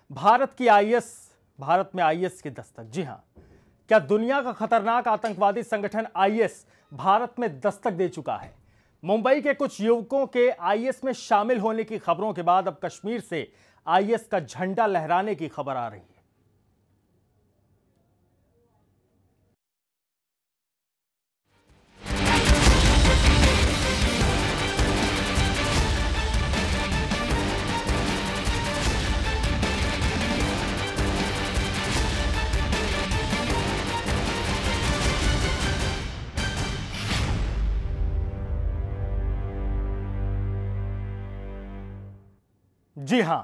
भारत में आईएस की दस्तक। जी हां, क्या दुनिया का खतरनाक आतंकवादी संगठन आईएस भारत में दस्तक दे चुका है? मुंबई के कुछ युवकों के आईएस में शामिल होने की खबरों के बाद अब कश्मीर से आईएस का झंडा लहराने की खबर आ रही है। जी हां,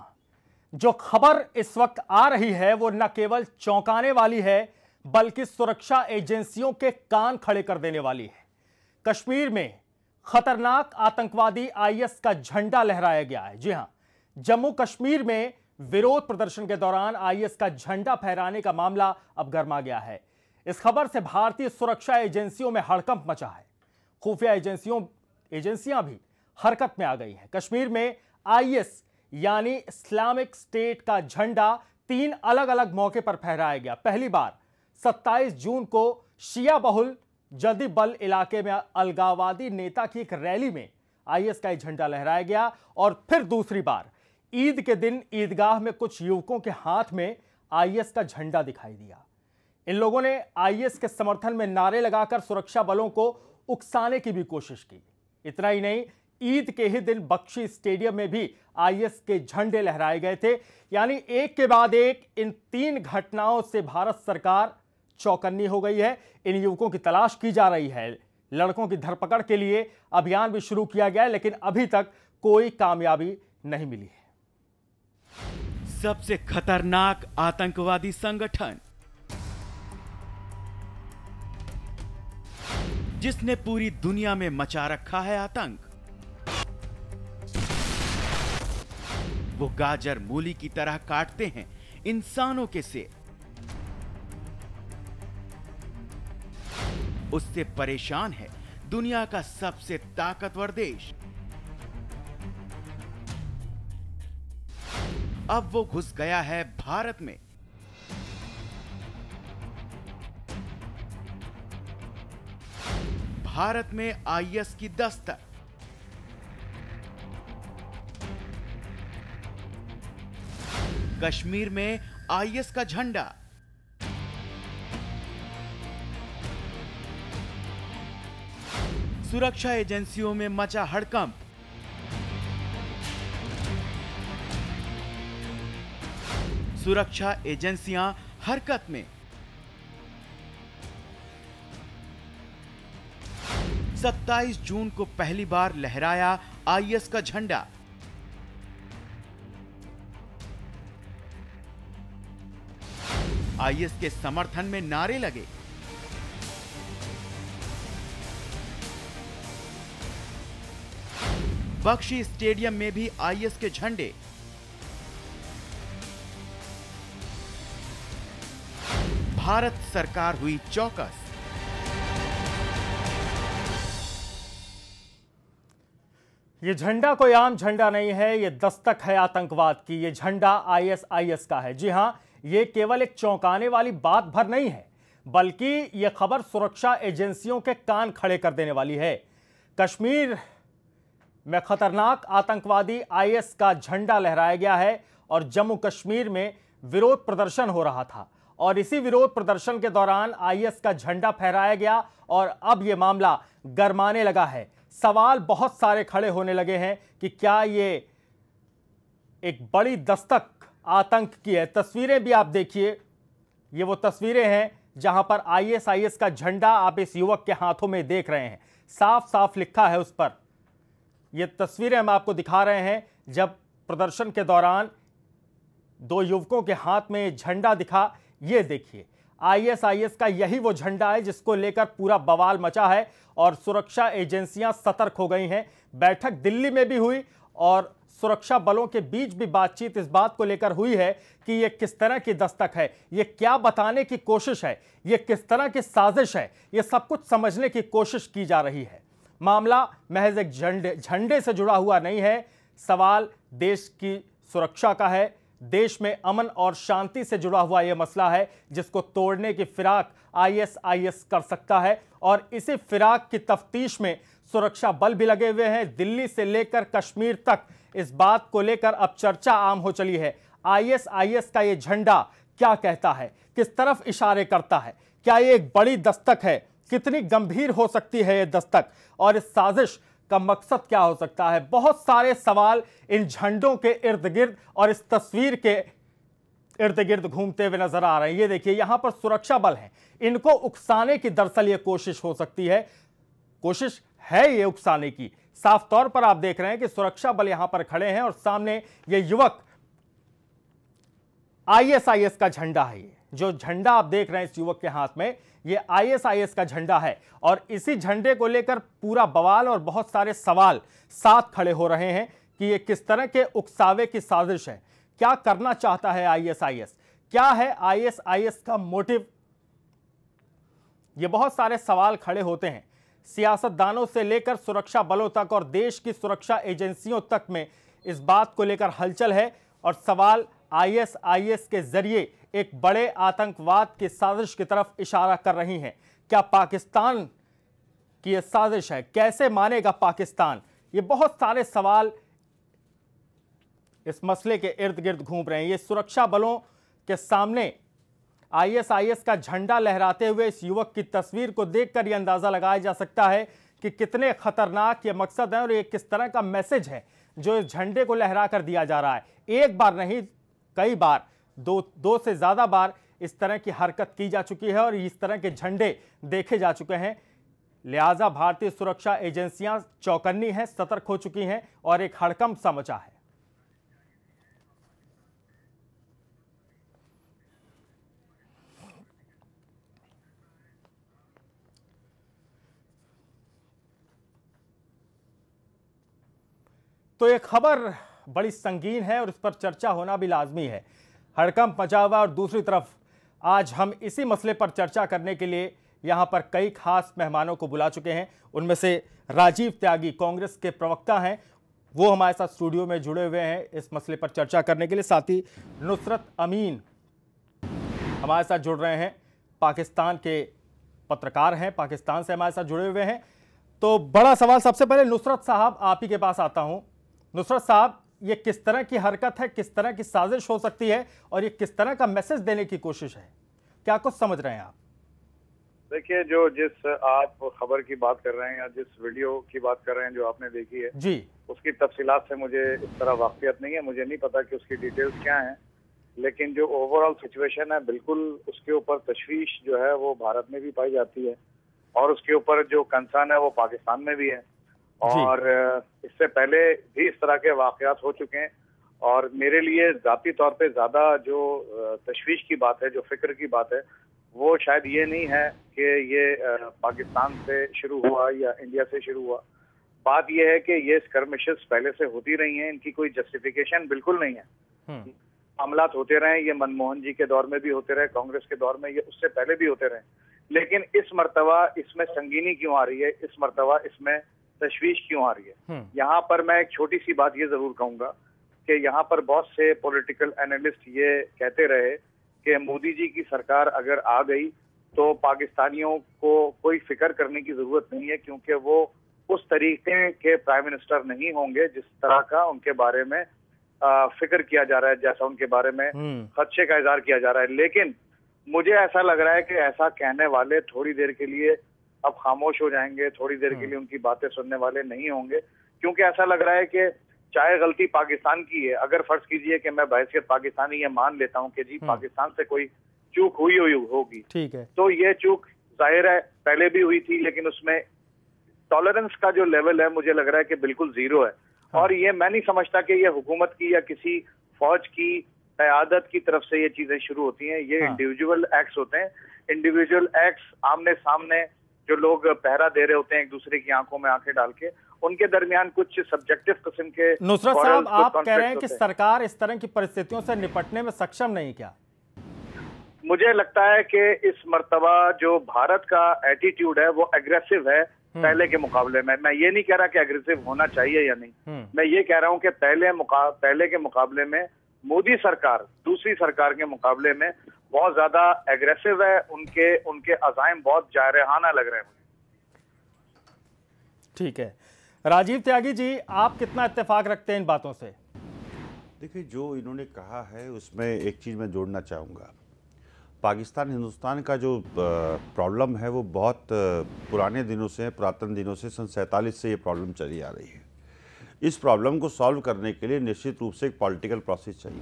जो खबर इस वक्त आ रही है वो न केवल चौंकाने वाली है बल्कि सुरक्षा एजेंसियों के कान खड़े कर देने वाली है। कश्मीर में खतरनाक आतंकवादी आईएस का झंडा लहराया गया है। जी हां, जम्मू कश्मीर में विरोध प्रदर्शन के दौरान आईएस का झंडा फहराने का मामला अब गर्मा गया है। इस खबर से भारतीय सुरक्षा एजेंसियों में हड़कंप मचा है। खुफिया एजेंसियां भी हरकत में आ गई हैं। कश्मीर में आईएस यानी इस्लामिक स्टेट का झंडा 3 अलग अलग मौके पर फहराया गया। पहली बार 27 जून को शिया बहुल जदीबल इलाके में अलगाववादी नेता की एक रैली में आईएस का झंडा लहराया गया और फिर दूसरी बार ईद के दिन ईदगाह में कुछ युवकों के हाथ में आईएस का झंडा दिखाई दिया। इन लोगों ने आईएस के समर्थन में नारे लगाकर सुरक्षा बलों को उकसाने की भी कोशिश की। इतना ही नहीं, ईद के ही दिन बख्शी स्टेडियम में भी आईएस के झंडे लहराए गए थे। यानी एक के बाद एक इन 3 घटनाओं से भारत सरकार चौकन्नी हो गई है। इन युवकों की तलाश की जा रही है। लड़कों की धरपकड़ के लिए अभियान भी शुरू किया गया है, लेकिन अभी तक कोई कामयाबी नहीं मिली है। सबसे खतरनाक आतंकवादी संगठन जिसने पूरी दुनिया में मचा रखा है आतंक, वो गाजर मूली की तरह काटते हैं इंसानों के सिर। उससे परेशान है दुनिया का सबसे ताकतवर देश। अब वो घुस गया है भारत में। भारत में आईएस की दस्तक। कश्मीर में आईएस का झंडा। सुरक्षा एजेंसियों में मचा हड़कंप। सुरक्षा एजेंसियां हरकत में। 27 जून को पहली बार लहराया आईएस का झंडा। आईएस के समर्थन में नारे लगे। बख्शी स्टेडियम में भी आईएस के झंडे। भारत सरकार हुई चौकस। ये झंडा कोई आम झंडा नहीं है, ये दस्तक है आतंकवाद की। ये झंडा आईएस का है। जी हां, ये केवल एक चौंकाने वाली बात भर नहीं है, बल्कि यह खबर सुरक्षा एजेंसियों के कान खड़े कर देने वाली है। कश्मीर में खतरनाक आतंकवादी आईएस का झंडा लहराया गया है और जम्मू कश्मीर में विरोध प्रदर्शन हो रहा था और इसी विरोध प्रदर्शन के दौरान आईएस का झंडा फहराया गया और अब यह मामला गरमाने लगा है। सवाल बहुत सारे खड़े होने लगे हैं कि क्या ये एक बड़ी दस्तक आतंक की है। तस्वीरें भी आप देखिए, ये वो तस्वीरें हैं जहां पर आईएस का झंडा आप इस युवक के हाथों में देख रहे हैं। साफ साफ लिखा है उस पर। ये तस्वीरें हम आपको दिखा रहे हैं जब प्रदर्शन के दौरान 2 युवकों के हाथ में झंडा दिखा। ये देखिए, आईएस का यही वो झंडा है जिसको लेकर पूरा बवाल मचा है और सुरक्षा एजेंसियां सतर्क हो गई हैं। बैठक दिल्ली में भी हुई और सुरक्षा बलों के बीच भी बातचीत इस बात को लेकर हुई है कि यह किस तरह की दस्तक है, यह क्या बताने की कोशिश है, यह किस तरह की साजिश है, यह सब कुछ समझने की कोशिश की जा रही है। मामला महज एक झंडे से जुड़ा हुआ नहीं है। सवाल देश की सुरक्षा का है, देश में अमन और शांति से जुड़ा हुआ यह मसला है जिसको तोड़ने की फिराक आईएसआईएस कर सकता है और इसी फिराक की तफ्तीश में सुरक्षा बल भी लगे हुए हैं। दिल्ली से लेकर कश्मीर तक इस बात को लेकर अब चर्चा आम हो चली है। आईएसआईएस का ये झंडा क्या कहता है, किस तरफ इशारे करता है, क्या ये एक बड़ी दस्तक है, कितनी गंभीर हो सकती है ये दस्तक और इस साजिश का मकसद क्या हो सकता है। बहुत सारे सवाल इन झंडों के इर्द गिर्द और इस तस्वीर के इर्द गिर्द घूमते हुए नजर आ रहे हैं। ये देखिए, यहां पर सुरक्षा बल हैं, इनको उकसाने की दरअसल ये कोशिश हो सकती है, कोशिश है ये उकसाने की। साफ तौर पर आप देख रहे हैं कि सुरक्षा बल यहां पर खड़े हैं और सामने ये युवक आईएसआईएस का झंडा है। ये जो झंडा आप देख रहे हैं इस युवक के हाथ में, ये आईएसआईएस का झंडा है और इसी झंडे को लेकर पूरा बवाल और बहुत सारे सवाल साथ खड़े हो रहे हैं कि ये किस तरह के उकसावे की साजिश है, क्या करना चाहता है आईएसआईएस, क्या है आईएसआईएस का मोटिव। ये बहुत सारे सवाल खड़े होते हैं। सियासतदानों से लेकर सुरक्षा बलों तक और देश की सुरक्षा एजेंसियों तक में इस बात को लेकर हलचल है और सवाल आईएसआईएस के जरिए एक बड़े आतंकवाद की साजिश की तरफ इशारा कर रही हैं। क्या पाकिस्तान की यह साजिश है, कैसे मानेगा पाकिस्तान, ये बहुत सारे सवाल इस मसले के इर्द गिर्द घूम रहे हैं। ये सुरक्षा बलों के सामने आईएसआईएस का झंडा लहराते हुए इस युवक की तस्वीर को देखकर यह अंदाजा लगाया जा सकता है कि कितने खतरनाक ये मकसद है और ये किस तरह का मैसेज है जो इस झंडे को लहरा कर दिया जा रहा है। एक बार नहीं, कई बार, दो से ज्यादा बार इस तरह की हरकत की जा चुकी है और इस तरह के झंडे देखे जा चुके हैं। लिहाजा भारतीय सुरक्षा एजेंसियां चौकन्नी हैं, सतर्क हो चुकी हैं और एक हड़कंप सा मचा है। तो ये खबर बड़ी संगीन है और इस पर चर्चा होना भी लाजमी है। हड़कंप मचा हुआ और दूसरी तरफ आज हम इसी मसले पर चर्चा करने के लिए यहां पर कई खास मेहमानों को बुला चुके हैं। उनमें से राजीव त्यागी कांग्रेस के प्रवक्ता हैं, वो हमारे साथ स्टूडियो में जुड़े हुए हैं इस मसले पर चर्चा करने के लिए। साथ ही नुसरत अमीन हमारे साथ जुड़ रहे हैं, पाकिस्तान के पत्रकार हैं, पाकिस्तान से हमारे साथ जुड़े हुए हैं। तो बड़ा सवाल, सबसे पहले नुसरत साहब आप ही के पास आता हूं। नुसरत साहब, ये किस तरह की हरकत है, किस तरह की साजिश हो सकती है और ये किस तरह का मैसेज देने की कोशिश है, क्या कुछ समझ रहे हैं आप? देखिए, जिस आप खबर की बात कर रहे हैं या जिस वीडियो की बात कर रहे हैं जो आपने देखी है जी, उसकी तफसीलात से मुझे इस तरह वाकफियत नहीं है, मुझे नहीं पता कि उसकी डिटेल्स क्या हैं, लेकिन जो ओवरऑल सिचुएशन है बिल्कुल उसके ऊपर तशवीश जो है वो भारत में भी पाई जाती है और उसके ऊपर जो कंसर्न है वो पाकिस्तान में भी है। और इससे पहले भी इस तरह के वाकयात हो चुके हैं और मेरे लिए जाती तौर पे ज्यादा जो तशवीश की बात है, जो फिक्र की बात है, वो शायद ये नहीं है कि ये पाकिस्तान से शुरू हुआ या इंडिया से शुरू हुआ। बात ये है कि ये स्कर्मिशेस पहले से होती रही हैं, इनकी कोई जस्टिफिकेशन बिल्कुल नहीं है। मामलात होते रहे, ये मनमोहन जी के दौर में भी होते रहे, कांग्रेस के दौर में, ये उससे पहले भी होते रहे, लेकिन इस मर्तबा इसमें संगीनी क्यों आ रही है, इस मर्तबा इसमें तशवीश क्यों आ रही है। यहाँ पर मैं एक छोटी सी बात ये जरूर कहूंगा कि यहाँ पर बहुत से पॉलिटिकल एनालिस्ट ये कहते रहे कि मोदी जी की सरकार अगर आ गई तो पाकिस्तानियों को कोई फिक्र करने की जरूरत नहीं है क्योंकि वो उस तरीके के प्राइम मिनिस्टर नहीं होंगे जिस तरह का उनके बारे में फिक्र किया जा रहा है, जैसा उनके बारे में खदशे का इजहार किया जा रहा है। लेकिन मुझे ऐसा लग रहा है कि ऐसा कहने वाले थोड़ी देर के लिए अब खामोश हो जाएंगे, थोड़ी देर के लिए उनकी बातें सुनने वाले नहीं होंगे, क्योंकि ऐसा लग रहा है कि चाहे गलती पाकिस्तान की है, अगर फर्ज कीजिए कि मैं बहैसियत पाकिस्तानी ये मान लेता हूं कि जी पाकिस्तान से कोई चूक हुई होगी, ठीक है, तो ये चूक जाहिर है पहले भी हुई थी, लेकिन उसमें टॉलरेंस का जो लेवल है मुझे लग रहा है कि बिल्कुल जीरो है। और ये मैं नहीं समझता कि ये हुकूमत की या किसी फौज की क़यादत की तरफ से ये चीजें शुरू होती हैं। ये इंडिविजुअल एक्ट्स होते हैं, इंडिविजुअल एक्ट्स आमने सामने जो लोग पहरा दे रहे होते हैं एक दूसरे की आंखों में आंखें डाल के, उनके दरमियान कुछ सब्जेक्टिव किस्म के। नुसरत साहब, आप कह रहे हैं कि सरकार इस तरह की परिस्थितियों से निपटने में सक्षम नहीं, क्या? मुझे लगता है कि इस मर्तबा जो भारत का एटीट्यूड है वो एग्रेसिव है पहले के मुकाबले में। मैं ये नहीं कह रहा कि एग्रेसिव होना चाहिए या नहीं, मैं ये कह रहा हूं कि पहले के मुकाबले में मोदी सरकार दूसरी सरकार के मुकाबले में बहुत ज्यादा एग्रेसिव है, उनके अज़ाइम बहुत जारहाना लग रहे हैं। ठीक है, राजीव त्यागी जी, आप कितना इत्तेफाक रखते हैं इन बातों से? देखिए, जो इन्होंने कहा है उसमें एक चीज़ मैं जोड़ना चाहूँगा। पाकिस्तान हिंदुस्तान का जो प्रॉब्लम है वो बहुत पुराने दिनों से, पुरातन दिनों से, सन 47 से ये प्रॉब्लम चली आ रही है। इस प्रॉब्लम को सॉल्व करने के लिए निश्चित रूप से एक पॉलिटिकल प्रोसेस चाहिए।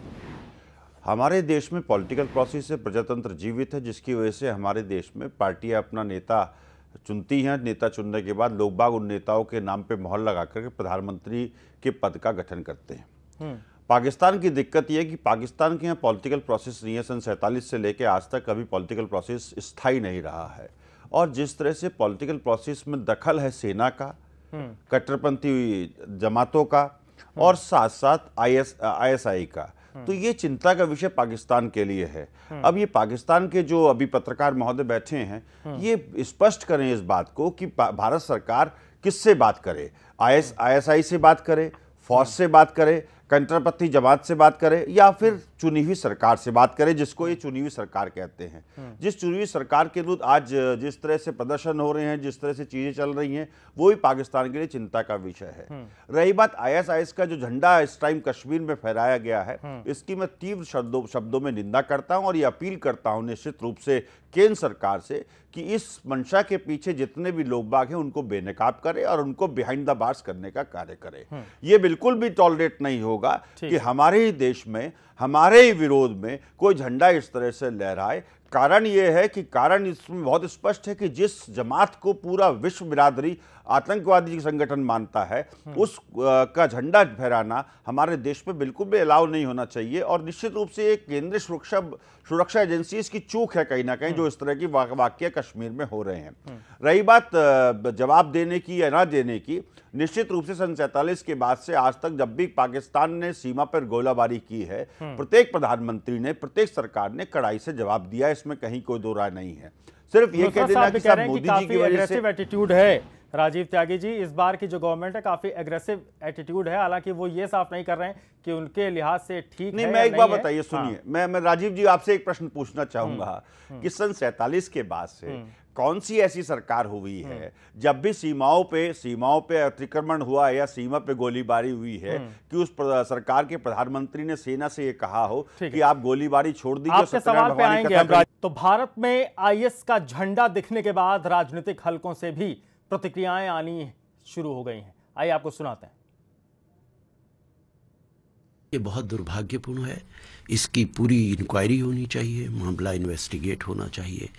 हमारे देश में पॉलिटिकल प्रोसेस से प्रजातंत्र जीवित है, जिसकी वजह से हमारे देश में पार्टियां अपना नेता चुनती हैं। नेता चुनने के बाद लोग बाग उन नेताओं के नाम पे मोहर लगा करके प्रधानमंत्री के पद का गठन करते हैं। पाकिस्तान की दिक्कत यह है कि पाकिस्तान के यहाँ पॉलिटिकल प्रोसेस नहीं है। सन 47 से लेकर आज तक कभी पॉलिटिकल प्रोसेस स्थायी नहीं रहा है। और जिस तरह से पॉलिटिकल प्रोसेस में दखल है सेना का, कट्टरपंथी जमातों का और साथ साथ ISI का, तो ये चिंता का विषय पाकिस्तान के लिए है। अब ये पाकिस्तान के जो अभी पत्रकार महोदय बैठे हैं, ये स्पष्ट करें इस बात को कि भारत सरकार किससे बात करे, ISI से बात करे, फौज से बात करे, कट्टरपंथी जमात से बात करे, या फिर चुनी हुई सरकार से बात करे, जिसको ये चुनी हुई सरकार कहते हैं। जिस चुनी हुई सरकार के विरुद्ध आज जिस तरह से प्रदर्शन हो रहे हैं, जिस तरह से चीजें चल रही हैं, वो भी पाकिस्तान के लिए चिंता का विषय है। रही बात ISIS का जो झंडा इस टाइम कश्मीर में फहराया गया है, इसकी मैं तीव्र शब्दों में निंदा करता हूं और ये अपील करता हूं निश्चित रूप से केंद्र सरकार से कि इस मंशा के पीछे जितने भी लोग बाग हैं उनको बेनकाब करे और उनको बिहाइंड द बार्स करने का कार्य करे। ये बिल्कुल भी टॉलरेट नहीं होगा कि हमारे ही देश में, हमारे ही विरोध में कोई झंडा इस तरह से लहराए। कारण यह है कि कारण इसमें बहुत स्पष्ट है कि जिस जमात को पूरा विश्व बिरादरी आतंकवादी संगठन मानता है, उस का झंडा फहराना हमारे देश में बिल्कुल भी अलाउ नहीं होना चाहिए। और निश्चित रूप से एक केंद्रीय सुरक्षा एजेंसी इसकी चूक है कहीं ना कहीं, जो इस तरह की वाकया कश्मीर में हो रहे हैं। रही बात जवाब देने की या ना देने की, निश्चित रूप से सन 47 के बाद से आज तक जब भी पाकिस्तान ने सीमा पर गोलाबारी की है, प्रत्येक प्रधानमंत्री ने, प्रत्येक सरकार ने कड़ाई से जवाब दिया, इसमें कहीं कोई दो राय नहीं है। सिर्फ ये कह देना कि सब मोदी जी की वजह से एटीट्यूड है। राजीव त्यागी जी, इस बार की जो गवर्नमेंट है काफी एग्रेसिव एटीट्यूड है, हालांकि वो ये साफ नहीं कर रहे हैं कि उनके लिहाज से ठीक नहीं, है। मैं एक बात बताइए, सुनिए, मैं राजीव जी आपसे एक प्रश्न पूछना चाहूंगा कि सन 47 के बाद से कौन सी ऐसी सरकार हुई है जब भी सीमाओं पे अतिक्रमण हुआ या सीमा पे गोलीबारी हुई है कि उस सरकार के प्रधानमंत्री ने सेना से ये कहा हो कि आप गोलीबारी छोड़ दीजिए। आपके सवाल पे आएंगे। तो भारत में IS का झंडा दिखने के बाद राजनीतिक हलकों से भी प्रतिक्रियाएं आनी शुरू हो गई हैं। आइए आपको सुनाते हैं। ये बहुत दुर्भाग्यपूर्ण है। इसकी पूरी इंक्वायरी होनी चाहिए, मामला इन्वेस्टिगेट होना चाहिए।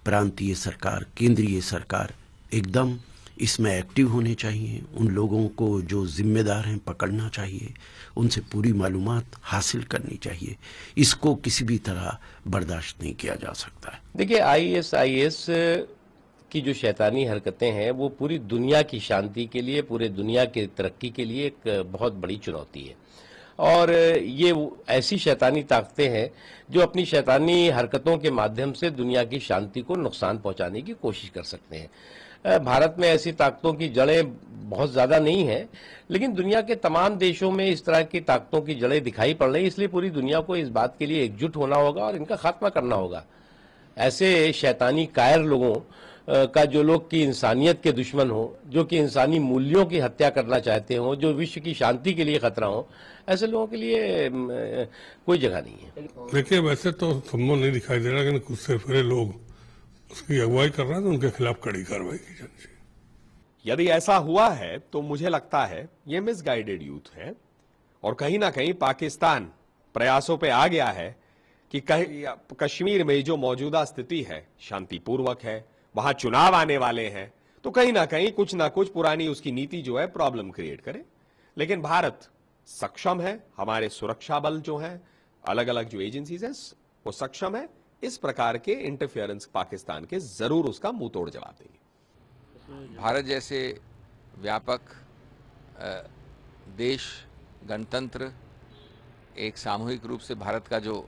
प्रांतीय सरकार, केंद्रीय सरकार एकदम इसमें एक्टिव होने चाहिए। उन लोगों को जो जिम्मेदार हैं पकड़ना चाहिए, उनसे पूरी मालूमात हासिल करनी चाहिए। इसको किसी भी तरह बर्दाश्त नहीं किया जा सकता है। देखिए, IS की जो शैतानी हरकतें हैं वो पूरी दुनिया की शांति के लिए, पूरे दुनिया के तरक्की के लिए एक बहुत बड़ी चुनौती है। और ये ऐसी शैतानी ताकतें हैं जो अपनी शैतानी हरकतों के माध्यम से दुनिया की शांति को नुकसान पहुंचाने की कोशिश कर सकते हैं। भारत में ऐसी ताकतों की जड़ें बहुत ज़्यादा नहीं हैं, लेकिन दुनिया के तमाम देशों में इस तरह की ताकतों की जड़ें दिखाई पड़ रही, इसलिए पूरी दुनिया को इस बात के लिए एकजुट होना होगा और इनका खात्मा करना होगा। ऐसे शैतानी कायर लोगों का, जो लोग की इंसानियत के दुश्मन हो, जो कि इंसानी मूल्यों की हत्या करना चाहते हो, जो विश्व की शांति के लिए खतरा हो, ऐसे लोगों के लिए कोई जगह नहीं है। देखिए, वैसे तो संभव नहीं दिखाई दे रहा, लेकिन कुछ से फिरे लोग उसकी अगुवाई कर रहे हैं तो उनके खिलाफ कड़ी कार्रवाई की जानी चाहिए। यदि ऐसा हुआ है तो मुझे लगता है ये मिसगाइडेड यूथ है और कहीं ना कहीं पाकिस्तान प्रयासों पे आ गया है कि कश्मीर में जो मौजूदा स्थिति है शांतिपूर्वक है, वहां चुनाव आने वाले हैं, तो कहीं ना कहीं कुछ ना कुछ पुरानी उसकी नीति जो है प्रॉब्लम क्रिएट करे। लेकिन भारत सक्षम है, हमारे सुरक्षा बल जो है, अलग अलग जो एजेंसीज हैं, वो सक्षम है इस प्रकार के इंटरफेरेंस पाकिस्तान के जरूर उसका मुंह तोड़ जवाब देंगे। भारत जैसे व्यापक देश, गणतंत्र, एक सामूहिक रूप से भारत का जो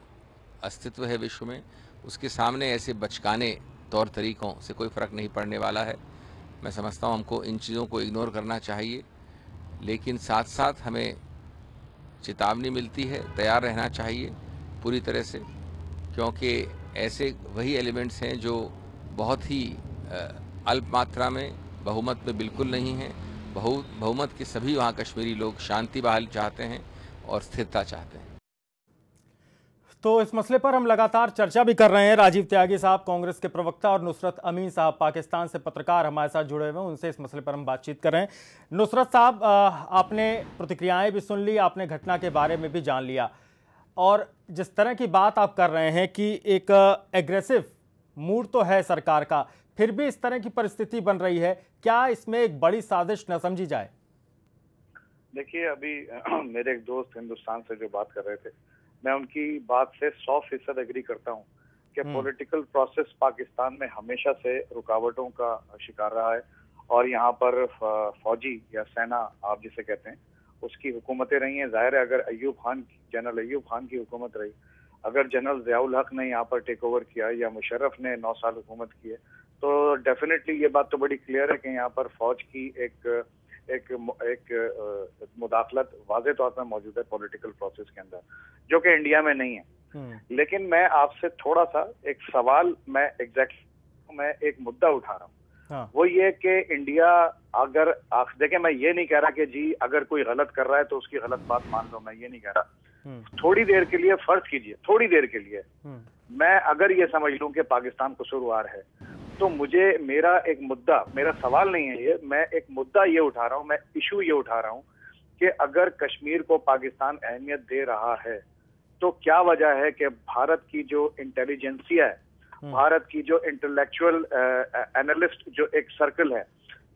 अस्तित्व है विश्व में, उसके सामने ऐसे बचकाने तौर तरीकों से कोई फर्क नहीं पड़ने वाला है। मैं समझता हूँ हमको इन चीज़ों को इग्नोर करना चाहिए, लेकिन साथ साथ हमें चेतावनी मिलती है, तैयार रहना चाहिए पूरी तरह से, क्योंकि ऐसे वही एलिमेंट्स हैं जो बहुत ही अल्प मात्रा में, बहुमत में बिल्कुल नहीं हैं। बहुमत के सभी वहाँ कश्मीरी लोग शांति बहाल चाहते हैं और स्थिरता चाहते हैं। तो इस मसले पर हम लगातार चर्चा भी कर रहे हैं। राजीव त्यागी साहब कांग्रेस के प्रवक्ता और नुसरत अमीन साहब पाकिस्तान से पत्रकार हमारे साथ जुड़े हुए हैं, उनसे इस मसले पर हम बातचीत कर रहे हैं। नुसरत साहब, आपने प्रतिक्रियाएं भी सुन ली, आपने घटना के बारे में भी जान लिया, और जिस तरह की बात आप कर रहे हैं कि एक एग्रेसिव मूड तो है सरकार का, फिर भी इस तरह की परिस्थिति बन रही है, क्या इसमें एक बड़ी साजिश न समझी जाए? देखिए, अभी मेरे एक दोस्त हिंदुस्तान से जो बात कर रहे थे, मैं उनकी बात से 100% एग्री करता हूँ कि पॉलिटिकल प्रोसेस पाकिस्तान में हमेशा से रुकावटों का शिकार रहा है, और यहाँ पर फौजी या सेना आप जिसे कहते हैं उसकी हुकूमतें रही हैं। जाहिर है, अगर जनरल अयूब खान की हुकूमत रही, अगर जनरल ज़ियाउल हक ने यहाँ पर टेक ओवर किया या मुशर्रफ ने 9 साल हुकूमत की है, तो डेफिनेटली ये बात तो बड़ी क्लियर है कि यहाँ पर फौज की एक मुदाखलत वाज़े तौर पर मौजूद है पॉलिटिकल प्रोसेस के अंदर, जो कि इंडिया में नहीं है। लेकिन मैं आपसे थोड़ा सा एक सवाल, मैं एक मुद्दा उठा रहा हूँ। हाँ। वो ये कि इंडिया अगर देखें, मैं ये नहीं कह रहा कि जी अगर कोई गलत कर रहा है तो उसकी गलत बात मान लो, मैं ये नहीं कह रहा। थोड़ी देर के लिए फर्ज कीजिए, थोड़ी देर के लिए मैं अगर ये समझ लूं कि पाकिस्तान कसूरवार है, तो मेरा सवाल नहीं है ये, मैं एक मुद्दा ये उठा रहा हूँ, मैं इशू ये उठा रहा हूँ कि अगर कश्मीर को पाकिस्तान अहमियत दे रहा है तो क्या वजह है कि भारत की जो इंटेलिजेंसिया है, भारत की जो इंटेलेक्चुअल एनालिस्ट जो एक सर्कल है,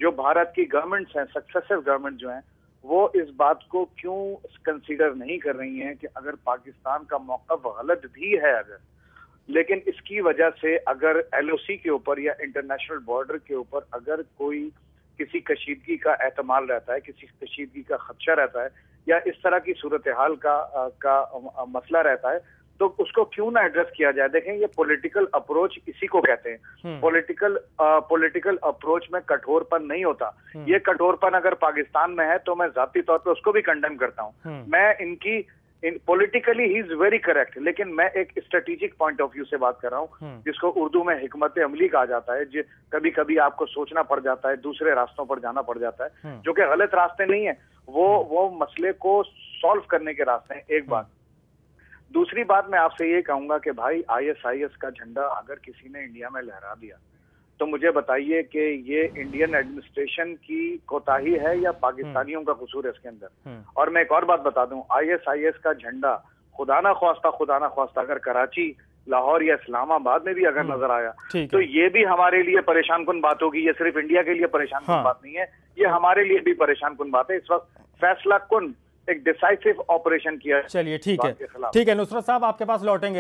जो भारत की गवर्नमेंट्स हैं, सक्सेसिव गवर्नमेंट जो हैं, वो इस बात को क्यों कंसीडर नहीं कर रही हैं कि अगर पाकिस्तान का मौक़िफ़ गलत भी है अगर, लेकिन इसकी वजह से अगर एलओसी के ऊपर या इंटरनेशनल बॉर्डर के ऊपर अगर कोई किसी कशीदगी का एहतमाल रहता है, किसी कशीदगी का खदशा रहता है, या इस तरह की सूरत हाल का मसला रहता है, तो उसको क्यों ना एड्रेस किया जाए। देखें, ये पॉलिटिकल अप्रोच इसी को कहते हैं। पॉलिटिकल अप्रोच में कठोरपन नहीं होता। ये कठोरपन अगर पाकिस्तान में है तो मैं जाती तौर पे उसको भी कंडेम करता हूँ। मैं politically he is very correct, लेकिन मैं एक स्ट्रेटेजिक पॉइंट ऑफ व्यू से बात कर रहा हूँ, जिसको उर्दू में हिकमत अमली कहा जाता है। जो कभी कभी आपको सोचना पड़ जाता है, दूसरे रास्तों पर जाना पड़ जाता है, जो कि गलत रास्ते नहीं है, वो मसले को सॉल्व करने के रास्ते हैं। एक बात। दूसरी बात, मैं आपसे ये कहूंगा कि भाई ISIS का झंडा अगर किसी ने इंडिया में लहरा दिया तो मुझे बताइए कि ये इंडियन एडमिनिस्ट्रेशन की कोताही है या पाकिस्तानियों का कसूर है इसके अंदर। और मैं एक और बात बता दूं, ISIS का झंडा खुदा ना ख्वास्ता अगर कराची, लाहौर या इस्लामाबाद में भी अगर नजर आया तो ये भी हमारे लिए परेशान कुन बात होगी। ये सिर्फ इंडिया के लिए परेशान कुन बात नहीं है, ये हमारे लिए भी परेशान कुन बात है। इस वक्त फैसला कुन एक डिसाइसिव ऑपरेशन किया। चलिए, ठीक है नुसरत साहब, आपके पास लौटेंगे।